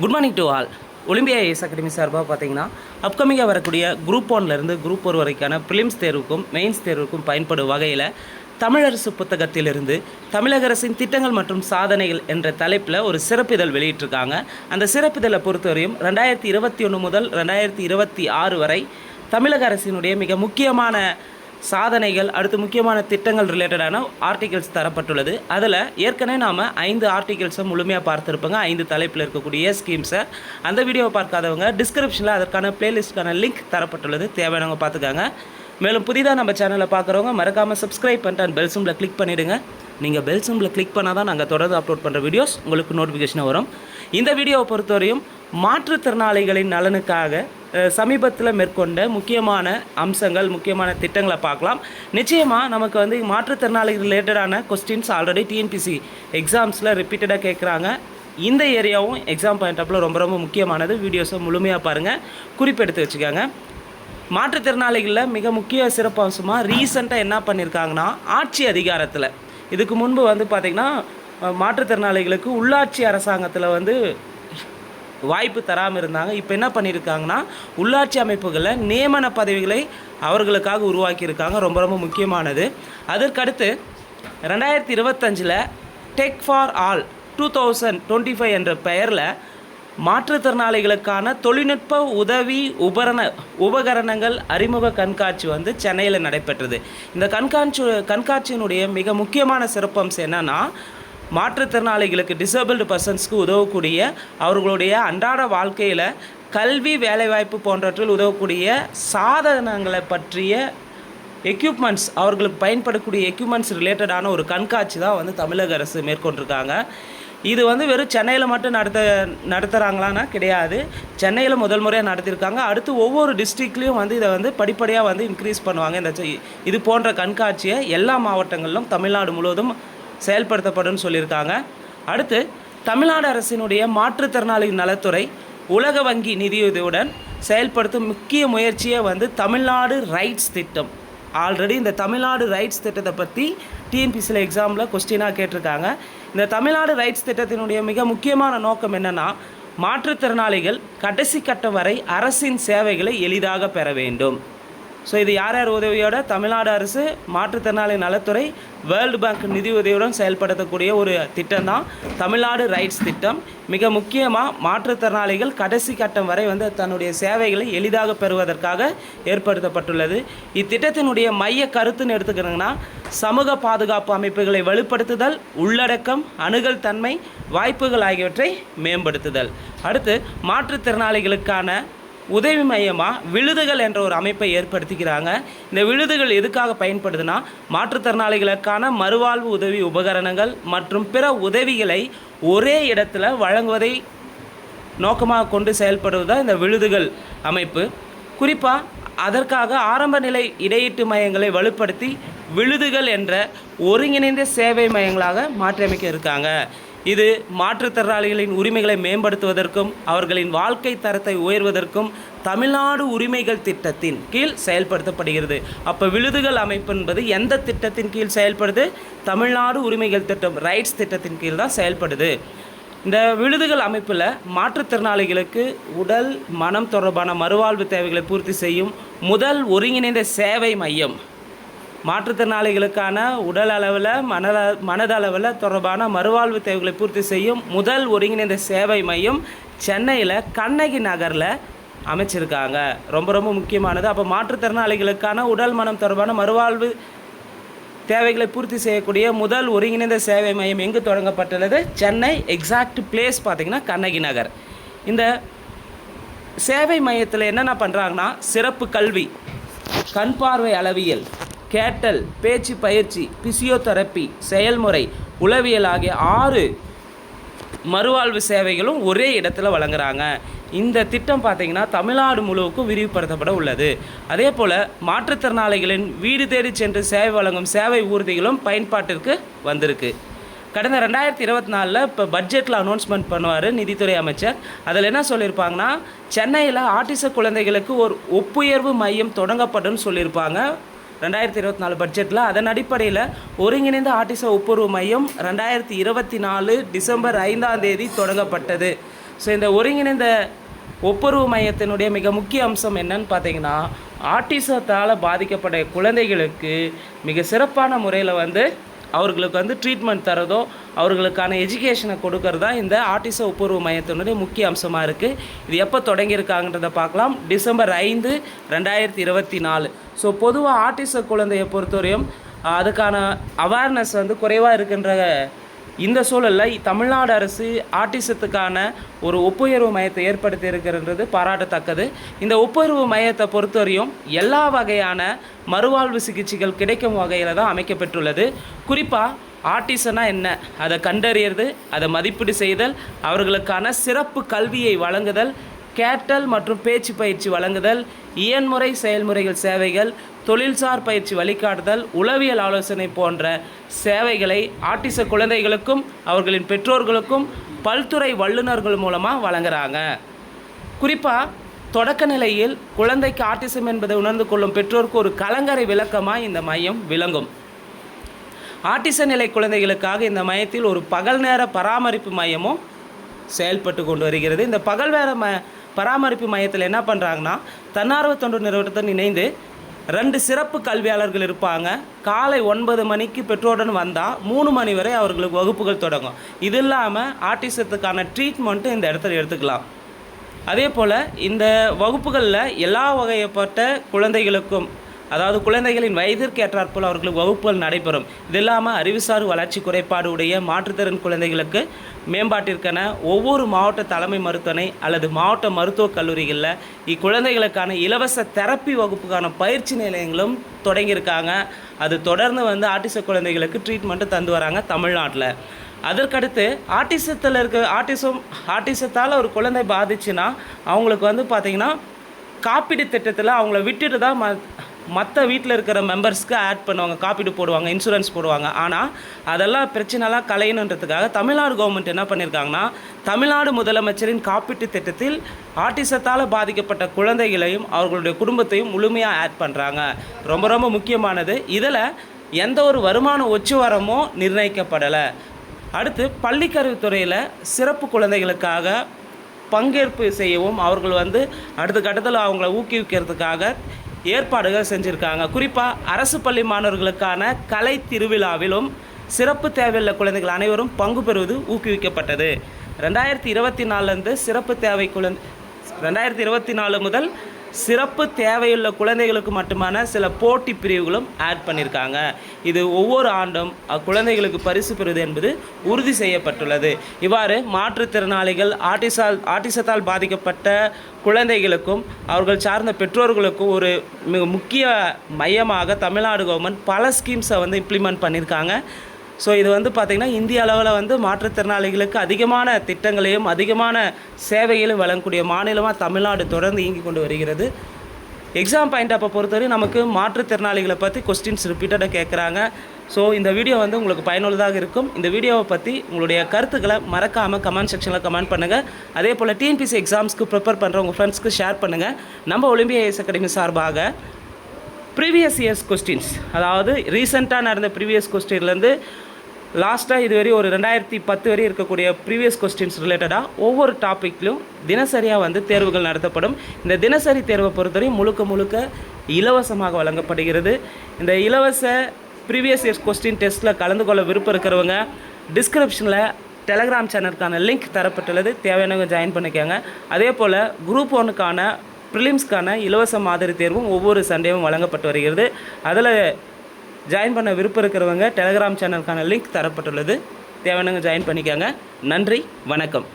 Good morning to all. Olympia IAS academy சார்பாக பார்த்தீங்கன்னா அப்கமிங்காக வரக்கூடிய குரூப் 1லேருந்து குரூப் 4 வரைக்கான ப்ரிலிம்ஸ் தேர்வுக்கும் மெயின்ஸ் தேர்வுக்கும் பயன்படும் வகையில் தமிழரசு புத்தகத்திலிருந்து தமிழக அரசின் திட்டங்கள் மற்றும் சாதனைகள் என்ற தலைப்பில் ஒரு சிறப்பிதழ் வெளியிட்டிருக்காங்க. அந்த சிறப்பிதழை பொறுத்தவரையும் 2021 முதல் 2026 வரை தமிழக அரசினுடைய மிக முக்கியமான சாதனைகள், அடுத்து முக்கியமான திட்டங்கள் ரிலேட்டடான ஆர்டிகல்ஸ் தரப்பட்டுள்ளது. அதில் ஏற்கனவே நாம் 5 ஆர்டிகல்ஸை முழுமையாக பார்த்துருப்போங்க. 5 தலைப்பில் இருக்கக்கூடிய ஸ்கீம்ஸை. அந்த வீடியோவை பார்க்காதவங்க டிஸ்கிரிப்ஷனில் அதற்கான பிளேலிஸ்ட்டுக்கான லிங்க் தரப்பட்டுள்ளது, தேவையானவங்க பார்த்துக்காங்க. மேலும் புதிதாக நம்ம சேனலை பார்க்குறவங்க மறக்காமல் சப்ஸ்கிரைப் பண்ணிட்டு அந்த பெல் சிம்பிளை கிளிக் பண்ணிவிடுங்க. நீங்கள் பெல் சிம்பிளை கிளிக் பண்ணால் தான் நாங்கள் தொடர்ந்து அப்லோட் பண்ணுற வீடியோஸ் உங்களுக்கு நோட்டிஃபிகேஷனாக வரும். இந்த வீடியோவை பொறுத்தவரையும் மாற்றுத்திறனாளிகளின் நலனுக்காக சமீபத்தில் மேற்கொண்ட முக்கியமான அம்சங்கள், முக்கியமான திட்டங்களை பார்க்கலாம். நிச்சயமாக நமக்கு மாற்றுத்திறனாளிகள் ரிலேட்டடான கொஸ்டின்ஸ் ஆல்ரெடி டிஎன்பிசி எக்ஸாம்ஸில் ரிப்பீட்டடாக கேட்குறாங்க. இந்த ஏரியாவும் எக்ஸாம் பாயிண்ட் ஆஃப்ல ரொம்ப ரொம்ப முக்கியமானது. வீடியோஸை முழுமையாக பாருங்கள், குறிப்பெடுத்து வச்சுக்கோங்க. மாற்றுத்திறனாளிகளில் மிக முக்கிய சிறப்பம்சமாக ரீசெண்டாக என்ன பண்ணியிருக்காங்கன்னா, ஆட்சி அதிகாரத்தில் இதுக்கு முன்பு பார்த்திங்கன்னா மாற்றுத்திறனாளிகளுக்கு உள்ளாட்சி அரசாங்கத்தில் வாய்ப்பு தராமல் இருந்தாங்க. இப்போ என்ன பண்ணியிருக்காங்கன்னா, உள்ளாட்சி அமைப்புகளில் நியமன பதவிகளை அவர்களுக்காக உருவாக்கியிருக்காங்க. ரொம்ப ரொம்ப முக்கியமானது. அதற்கடுத்து 2025 டெக் ஃபார் ஆல் 2025 என்ற பெயரில் மாற்றுத்திறனாளிகளுக்கான தொழில்நுட்ப உதவி உபகரணங்கள் அறிமுக கண்காட்சி சென்னையில் நடைபெற்றது. இந்த கண்காட்சியினுடைய மிக முக்கியமான சிறப்பம்சம் என்னென்னா, மாற்றுத்திறனாளிகளுக்கு டிசேபிள்டு பர்சன்ஸ்க்கு உதவக்கூடிய, அவர்களுடைய அன்றாட வாழ்க்கையில் கல்வி, வேலைவாய்ப்பு போன்றவற்றில் உதவக்கூடிய சாதனங்களை பற்றிய எக்யூப்மெண்ட்ஸ், அவர்களுக்கு பயன்படக்கூடிய எக்யூப்மெண்ட்ஸ் ரிலேட்டடான ஒரு கண்காட்சி தான் தமிழக அரசு மேற்கொண்டிருக்காங்க. இது வெறும் சென்னையில் மட்டும் நடத்துகிறாங்களான்னா கிடையாது. சென்னையில் முதல் முறையாக நடத்தியிருக்காங்க. அடுத்து ஒவ்வொரு டிஸ்ட்ரிக்ட்லேயும் இதை படிப்படியாக இன்க்ரீஸ் பண்ணுவாங்க. இது போன்ற கண்காட்சியை எல்லா மாவட்டங்களிலும் தமிழ்நாடு முழுவதும் செயல்படுத்தப்படும் சொல்லியிருக்காங்க. அடுத்து தமிழ்நாடு அரசினுடைய மாற்றுத்திறனாளி நலத்துறை உலக வங்கி நிதியுதவியுடன் செயல்படுத்தும் முக்கிய முயற்சியை தமிழ்நாடு ரைட்ஸ் திட்டம். ஆல்ரெடி இந்த தமிழ்நாடு ரைட்ஸ் திட்டத்தை பற்றி டிஎன்பிசியில் எக்ஸாமில் கொஸ்டினாக கேட்டிருக்காங்க. இந்த தமிழ்நாடு ரைட்ஸ் திட்டத்தினுடைய மிக முக்கியமான நோக்கம் என்னென்னா, மாற்றுத்திறனாளிகள் கடைசி கட்டம் வரை அரசின் சேவைகளை எளிதாக பெற வேண்டும். ஸோ இது யார் யார் உதவியோட? தமிழ்நாடு அரசு, மாற்றுத்திறனாளி நலத்துறை, வேர்ல்டு பேங்க் நிதி உதவியுடன் செயல்படுத்தக்கூடிய ஒரு திட்டம் தான் தமிழ்நாடு ரைட்ஸ் திட்டம். மிக முக்கியமாக மாற்றுத்திறனாளிகள் கடைசி கட்டம் வரை தன்னுடைய சேவைகளை எளிதாக பெறுவதற்காக ஏற்படுத்தப்பட்டுள்ளது. இத்திட்டத்தினுடைய மைய கருத்துன்னு எடுத்துக்கிறோங்கன்னா, சமூக பாதுகாப்பு அமைப்புகளை வலுப்படுத்துதல், உள்ளடக்கம், அணுகல் தன்மை, வாய்ப்புகள் ஆகியவற்றை மேம்படுத்துதல். அடுத்து மாற்றுத்திறனாளிகளுக்கான உதவி மையமாக விழுதுகள் என்ற ஒரு அமைப்பை ஏற்படுத்திக்கிறாங்க. இந்த விழுதுகள் எதுக்காக பயன்படுதுன்னா, மாற்றுத்திறனாளிகளுக்கான மறுவாழ்வு உதவி உபகரணங்கள் மற்றும் பிற உதவிகளை ஒரே இடத்துல வழங்குவதை நோக்கமாக கொண்டு செயல்படுவதுதான் இந்த விழுதுகள் அமைப்பு. குறிப்பாக அதற்காக ஆரம்ப நிலை இடையீட்டு மையங்களை வலுப்படுத்தி விழுதுகள் என்ற ஒருங்கிணைந்த சேவை மையங்களாக மாற்றியமைக்க இருக்காங்க. இது மாற்றுத்திறனாளிகளின் உரிமைகளை மேம்படுத்துவதற்கும் அவர்களின் வாழ்க்கை தரத்தை உயர்வதற்கும் தமிழ்நாடு உரிமைகள் திட்டத்தின் கீழ் செயல்படுத்தப்படுகிறது. அப்போ விழுதுகள் அமைப்பு என்பது எந்த திட்டத்தின் கீழ் செயல்படுது? தமிழ்நாடு உரிமைகள் திட்டம், ரைட்ஸ் திட்டத்தின் கீழ் தான் செயல்படுது. இந்த விழுதுகள் அமைப்பில் மாற்றுத்திறனாளிகளுக்கு உடல், மனம் தொடர்பான மறுவாழ்வு தேவைகளை பூர்த்தி செய்யும் முதல் ஒருங்கிணைந்த சேவை மையம், மாற்றுத்திறனாளிகளுக்கான உடல் அளவில், மனதளவில் தொடர்பான மறுவாழ்வு தேவைகளை பூர்த்தி செய்யும் முதல் ஒருங்கிணைந்த சேவை மையம் சென்னையில் கண்ணகி நகரில் அமைச்சிருக்காங்க. ரொம்ப ரொம்ப முக்கியமானது. அப்போ மாற்றுத்திறனாளிகளுக்கான உடல், மனம் தொடர்பான மறுவாழ்வு தேவைகளை பூர்த்தி செய்யக்கூடிய முதல் ஒருங்கிணைந்த சேவை மையம் எங்கு தொடங்கப்பட்டுள்ளது? சென்னை. எக்ஸாக்ட் பிளேஸ் பார்த்திங்கன்னா கண்ணகி நகர். இந்த சேவை மையத்தில் என்னென்ன பண்ணுறாங்கன்னா, சிறப்பு கல்வி, கண் பார்வை அளவியல், கேட்டல், பேச்சு பயிற்சி, பிசியோதெரப்பி, செயல்முறை, உளவியல் ஆகிய 6 மறுவாழ்வு சேவைகளும் ஒரே இடத்துல வழங்குறாங்க. இந்த திட்டம் பார்த்திங்கன்னா தமிழ்நாடு முழுவதுக்கும் விரிவுபடுத்தப்பட உள்ளது. அதே போல் மாற்றுத்திறனாளிகளின் வீடு தேடி சென்று சேவை வழங்கும் சேவை ஊர்திகளும் பயன்பாட்டிற்கு வந்திருக்கு. கடந்த 2024 இப்போ பட்ஜெட்டில் அனௌன்ஸ்மெண்ட் பண்ணுவார் நிதித்துறை அமைச்சர். அதில் என்ன சொல்லியிருப்பாங்கன்னா, சென்னையில் ஆட்டிச குழந்தைகளுக்கு ஒரு ஒப்புயர்வு மையம் தொடங்கப்படும் சொல்லியிருப்பாங்க 2024 பட்ஜெட்டில். அதன் அடிப்படையில் ஒருங்கிணைந்த ஆட்டிச ஒப்புயர்வு மையம் 2024 டிசம்பர் 5ஆம் தேதி தொடங்கப்பட்டது. ஸோ இந்த ஒருங்கிணைந்த ஒப்புரவு மையத்தினுடைய மிக முக்கிய அம்சம் என்னன்னு பார்த்தீங்கன்னா, ஆட்டிசத்தால் பாதிக்கப்பட்ட குழந்தைகளுக்கு மிக சிறப்பான முறையில் வந்து அவர்களுக்கு வந்து ட்ரீட்மெண்ட் தரதோ, அவர்களுக்கான எஜுகேஷனை கொடுக்கறது தான் இந்த ஆட்டிச ஒப்புரவு மையத்தினுடைய முக்கிய அம்சமாக இருக்குது. இது எப்போ தொடங்கியிருக்காங்கன்றதை பார்க்கலாம். டிசம்பர் 5, 2024. ஸோ பொதுவாக ஆட்டிச குழந்தையை பொறுத்தவரையும் அதுக்கான அவேர்னஸ் வந்து குறைவாக இருக்கின்ற இந்த சூழலில் தமிழ்நாடு அரசு ஆட்டிசத்துக்கான ஒரு ஒப்புயர்வு மையத்தை ஏற்படுத்தி இருக்கிறது பாராட்டத்தக்கது. இந்த ஒப்புயர்வு மையத்தை பொறுத்தவரையும் எல்லா வகையான மறுவாழ்வு சிகிச்சைகள் கிடைக்கும் வகையில் தான் அமைக்கப்பட்டுள்ளது. குறிப்பாக ஆட்டிசனா என்ன, அதை கண்டறியறது, அதை மதிப்பீடு செய்தல், அவர்களுக்கான சிறப்பு கல்வியை வழங்குதல், கேட்டல் மற்றும் பேச்சு பயிற்சி வழங்குதல், இயன்முறை செயல்முறைகள் சேவைகள், தொழில்சார் பயிற்சி வழிகாட்டுதல், உளவியல் ஆலோசனை போன்ற சேவைகளை ஆட்டிச குழந்தைகளுக்கும் அவர்களின் பெற்றோர்களுக்கும் பல்துறை வல்லுநர்கள் மூலமாக வழங்குகிறாங்க. குறிப்பாக தொடக்க நிலையில் குழந்தைக்கு ஆட்டிசம் என்பதை உணர்ந்து கொள்ளும் பெற்றோருக்கு ஒரு கலங்கரை விளக்கமாக இந்த மையம் விளங்கும். ஆட்டிச நிலை குழந்தைகளுக்காக இந்த மையத்தில் ஒரு பகல் நேர பராமரிப்பு மையமும் செயல்பட்டு கொண்டு வருகிறது. இந்த பகல் நேர பராமரிப்பு மையத்தில் என்ன பண்ணுறாங்கன்னா, தன்னார்வ தொண்டு நிறுவனத்துடன் இணைந்து 2 சிறப்பு கல்வியாளர்கள் இருப்பாங்க. காலை 9 மணிக்கு பெற்றோருடன் வந்தால் 3 மணி வரை அவர்களுக்கு வகுப்புகள் தொடங்கும். இது இல்லாமல் ஆட்டிசத்துக்கான ட்ரீட்மெண்ட்டு இந்த இடத்துல எடுத்துக்கலாம். அதே போல் இந்த வகுப்புகளில் எல்லா வகைப்பட்ட குழந்தைகளுக்கும், அதாவது குழந்தைகளின் வயதிற்கு ஏற்றாற்போல் அவர்களுக்கு வகுப்புகள் நடைபெறும். இது இல்லாமல் அறிவுசார் வளர்ச்சி குறைபாடு உடைய மாற்றுத்திறன் குழந்தைகளுக்கு மேம்பாட்டிற்கான ஒவ்வொரு மாவட்ட தலைமை மருத்துவமனை அல்லது மாவட்ட மருத்துவக் கல்லூரிகளில் இக்குழந்தைகளுக்கான இலவச தெரப்பி வகுப்புக்கான பயிற்சி நிலையங்களும் தொடங்கியிருக்காங்க. அது தொடர்ந்து வந்து ஆட்டிச குழந்தைகளுக்கு ட்ரீட்மெண்ட்டு தந்து வராங்க தமிழ்நாட்டில். அதற்கடுத்து ஆட்டிசத்தால் ஒரு குழந்தை பாதிச்சுன்னா அவங்களுக்கு வந்து பார்த்திங்கன்னா காப்பீடு திட்டத்தில் அவங்கள விட்டுட்டு தான் மற்ற வீட்டில் இருக்கிற மெம்பர்ஸ்க்கு ஆட் பண்ணுவாங்க, காப்பீடு போடுவாங்க, இன்சூரன்ஸ் போடுவாங்க. ஆனால் அதெல்லாம் பிரச்சனைலாம் களையணுன்றதுக்காக தமிழ்நாடு கவர்மெண்ட் என்ன பண்ணியிருக்காங்கன்னா, தமிழ்நாடு முதலமைச்சரின் காப்பீட்டு திட்டத்தில் ஆட்டிசத்தால் பாதிக்கப்பட்ட குழந்தைகளையும் அவர்களுடைய குடும்பத்தையும் முழுமையாக ஆட் பண்ணுறாங்க. ரொம்ப ரொம்ப முக்கியமானது. இதில் எந்த ஒரு வருமான ஒச்சுவரமோ நிர்ணயிக்கப்படலை. அடுத்து பள்ளிக்கல்வித்துறையில் சிறப்பு குழந்தைகளுக்காக பங்கேற்பு செய்யவும் அவர்கள் வந்து அடுத்த கட்டத்தில் அவங்கள ஊக்குவிக்கிறதுக்காக ஏற்பாடுகள் செஞ்சுருக்காங்க. குறிப்பாக அரசு பள்ளி மாணவர்களுக்கான கலை திருவிழாவிலும் சிறப்பு தேவையுள்ள குழந்தைகள் அனைவரும் பங்கு பெறுவது ஊக்குவிக்கப்பட்டது. 2024 சிறப்பு தேவை 2024 முதல் சிறப்பு தேவையுள்ள குழந்தைகளுக்கு மட்டுமான சில போட்டி பிரிவுகளும் ஆட் பண்ணியிருக்காங்க. இது ஒவ்வொரு ஆண்டும் அக்குழந்தைகளுக்கு பரிசு பெறுவது என்பது உறுதி செய்யப்பட்டுள்ளது. இவ்வாறு மாற்றுத்திறனாளிகள், ஆட்டிசத்தால் பாதிக்கப்பட்ட குழந்தைகளுக்கும் அவர்கள் சார்ந்த பெற்றோர்களுக்கும் ஒரு மிக முக்கிய மையமாக தமிழ்நாடு கவர்மெண்ட் பல ஸ்கீம்ஸை வந்து இம்ப்ளிமெண்ட் பண்ணியிருக்காங்க. ஸோ இது வந்து பார்த்திங்கன்னா இந்திய அளவில் வந்து மாற்றுத்திறனாளிகளுக்கு அதிகமான திட்டங்களையும் அதிகமான சேவைகளையும் வழங்கக்கூடிய மாநிலமாக தமிழ்நாடு தொடர்ந்து இயங்கி கொண்டு வருகிறது. எக்ஸாம் பாயிண்ட் அப்போ பொறுத்தவரை நமக்கு மாற்றுத்திறனாளிகளை பற்றி கொஸ்டின்ஸ் ரிப்பீட்டடாக கேட்குறாங்க. ஸோ இந்த வீடியோ வந்து உங்களுக்கு பயனுள்ளதாக இருக்கும். இந்த வீடியோவை பற்றி உங்களுடைய கருத்துக்களை மறக்காமல் கமெண்ட் செக்ஷனில் கமெண்ட் பண்ணுங்கள். அதே போல் டிஎன்பிஎஸ்சி எக்ஸாம்ஸ்க்கு ப்ரிப்பேர் பண்ணுற உங்கள் ஃப்ரெண்ட்ஸ்க்கு ஷேர் பண்ணுங்கள். நம்ம ஒலிம்பியா ஐஏஎஸ் அகாடமி சார்பாக ப்ரீவியஸ் இயர்ஸ் கொஸ்டின்ஸ், அதாவது ரீசெண்டாக நடந்த ப்ரீவியஸ் கொஸ்டின்லேருந்து லாஸ்ட்டாக இதுவரை ஒரு 2010 வரை இருக்கக்கூடிய ப்ரீவியஸ் கொஸ்டின்ஸ் ரிலேட்டடாக ஒவ்வொரு டாப்பிக்லையும் தினசரியாக வந்து தேர்வுகள் நடத்தப்படும். இந்த தினசரி தேர்வை பொறுத்தவரை முழுக்க இலவசமாக வழங்கப்படுகிறது. இந்த இலவச ப்ரீவியஸ் இயர்ஸ் கொஸ்டின் டெஸ்ட்டில் கலந்து கொள்ள விருப்பம் இருக்கிறவங்க டிஸ்கிரிப்ஷனில் டெலகிராம் சேனலுக்கான லிங்க் தரப்பட்டுள்ளது. தேவையானவங்க ஜாயின் பண்ணிக்கோங்க. அதே போல் குரூப் 1க்கான ப்ரிலிம்ஸ்க்கான இலவச மாதிரி தேர்வும் ஒவ்வொரு சண்டேவும் வழங்கப்பட்டு வருகிறது. அதில் ஜாயின் பண்ண விருப்பம் இருக்கிறவங்க டெலகிராம் சேனலுக்கான லிங்க் தரப்பட்டுள்ளது. தேவையானவங்க ஜாயின் பண்ணிக்கோங்க. நன்றி, வணக்கம்.